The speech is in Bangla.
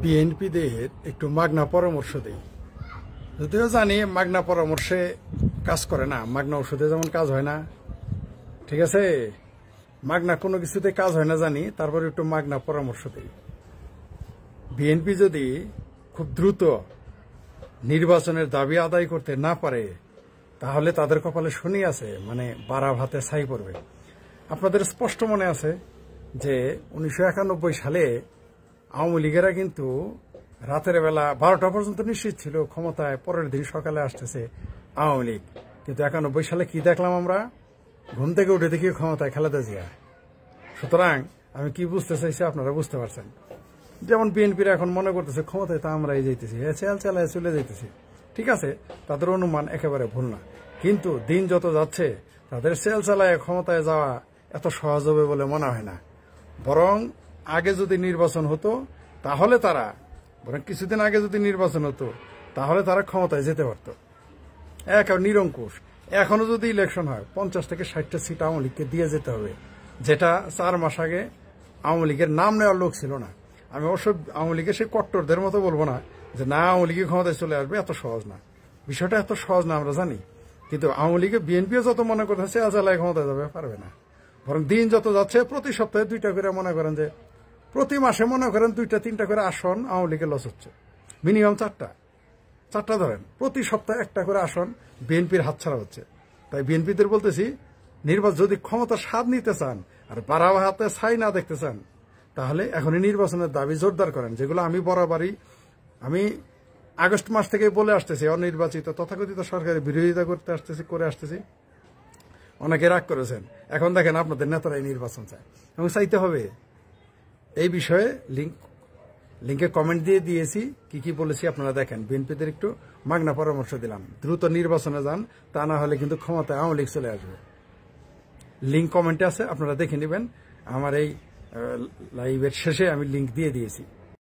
বিএনপিদের একটু মাগনা পরামর্শ দেই। যদিও জানি মাগনা পরামর্শে কাজ করে না, মাগনা ওষুধে যেমন কাজ হয় না, ঠিক আছে, মাগনা কোনো কিছুতে কাজ হয় না জানি, তারপরে একটু মাগনা পরামর্শ দেই। বিএনপি যদি খুব দ্রুত নির্বাচনের দাবি আদায় করতে না পারে তাহলে তাদের কপালে শনি আছে, মানে বাড়া ভাতে ছাই পড়বে। আপনাদের স্পষ্ট মনে আছে যে 1991 সালে আওয়ামী লীগেরা কিন্তু রাতের বেলা 12টা পর্যন্ত নিশ্চিত ছিল ক্ষমতায় পরের দিন সকালে আসতেছে আওয়ামী লীগ। কিন্তু 91 সালে কি দেখলাম আমরা? ঘুম থেকে উঠে দেখি ক্ষমতায় খালেদা জিয়া। সুতরাং আমি কি বুঝতে চাইছি আপনারা বুঝতে পারছেন। যেমন বিএনপির এখন মনে করতেছে ক্ষমতায় তো আমরাই যাইতেছি, চেয়াল চালায় চলে যাইতেছি। ঠিক আছে, তাদের অনুমান একেবারে ভুল না, কিন্তু দিন যত যাচ্ছে তাদের চেয়াল চালায় ক্ষমতায় যাওয়া এত সহজ হবে বলে মনে হয় না। বরং আগে যদি নির্বাচন হতো তাহলে তারা, বরং কিছুদিন আগে যদি নির্বাচন হতো তাহলে তারা ক্ষমতায় যেতে পারত একেবারে নিরঙ্কুশ। এখনো যদি ইলেকশন হয় 50 থেকে 60টা সিট আওয়ামী লীগকে দিয়ে যেতে হবে, যেটা 4 মাস আগে আওয়ামী লীগের নাম নেওয়ার লোক ছিল না। আমি অবশ্য আওয়ামী লীগের সেই কট্টরদের মতো বলবো না যে না আওয়ামী লীগের ক্ষমতায় চলে আসবে, এত সহজ না, বিষয়টা এত সহজ না আমরা জানি। কিন্তু আওয়ামী লীগের বিএনপিও যত মনে করতেছে আজালায় ক্ষমতায় যাবে, পারবে না। বরং দিন যত যাচ্ছে প্রতি সপ্তাহে 2টা করে, মনে করেন যে প্রতি মাসে মনে করেন 2টা 3টা করে আসন আওয়ামী লীগের লস হচ্ছে, মিনিমাম 4টা ধরেন, প্রতি সপ্তাহে 1টা করে আসন বিএনপির হাতছাড়া হচ্ছে। তাই বিএনপিদের বলতেছি, নির্বাচন যদি ক্ষমতার স্বাদ নিতে চান আর বাড়া হাতে ছাই না দেখতে চান তাহলে এখনই নির্বাচনের দাবি জোরদার করেন, যেগুলো আমি বরাবরই আমি আগস্ট মাস থেকে বলে আসতেছি। অনির্বাচিত তথাকথিত সরকারের বিরোধিতা করে আসতেছি। অনেকে রাগ করেছেন, এখন দেখেন আপনাদের নেতারাই নির্বাচন চায় এবং চাইতে হবে। এই বিষয়ে লিঙ্কে কমেন্ট দিয়ে দিয়েছি, কি কি বলেছি আপনারা দেখেন। বিএনপিদের একটু মাগনা পরামর্শ দিলাম, দ্রুত নির্বাচনে যান, তা না হলে কিন্তু ক্ষমতায় আওয়ামী লীগ চলে আসবে। লিঙ্ক কমেন্টে আছে, আপনারা দেখে নেবেন। আমার এই লাইভের শেষে আমি লিঙ্ক দিয়ে দিয়েছি।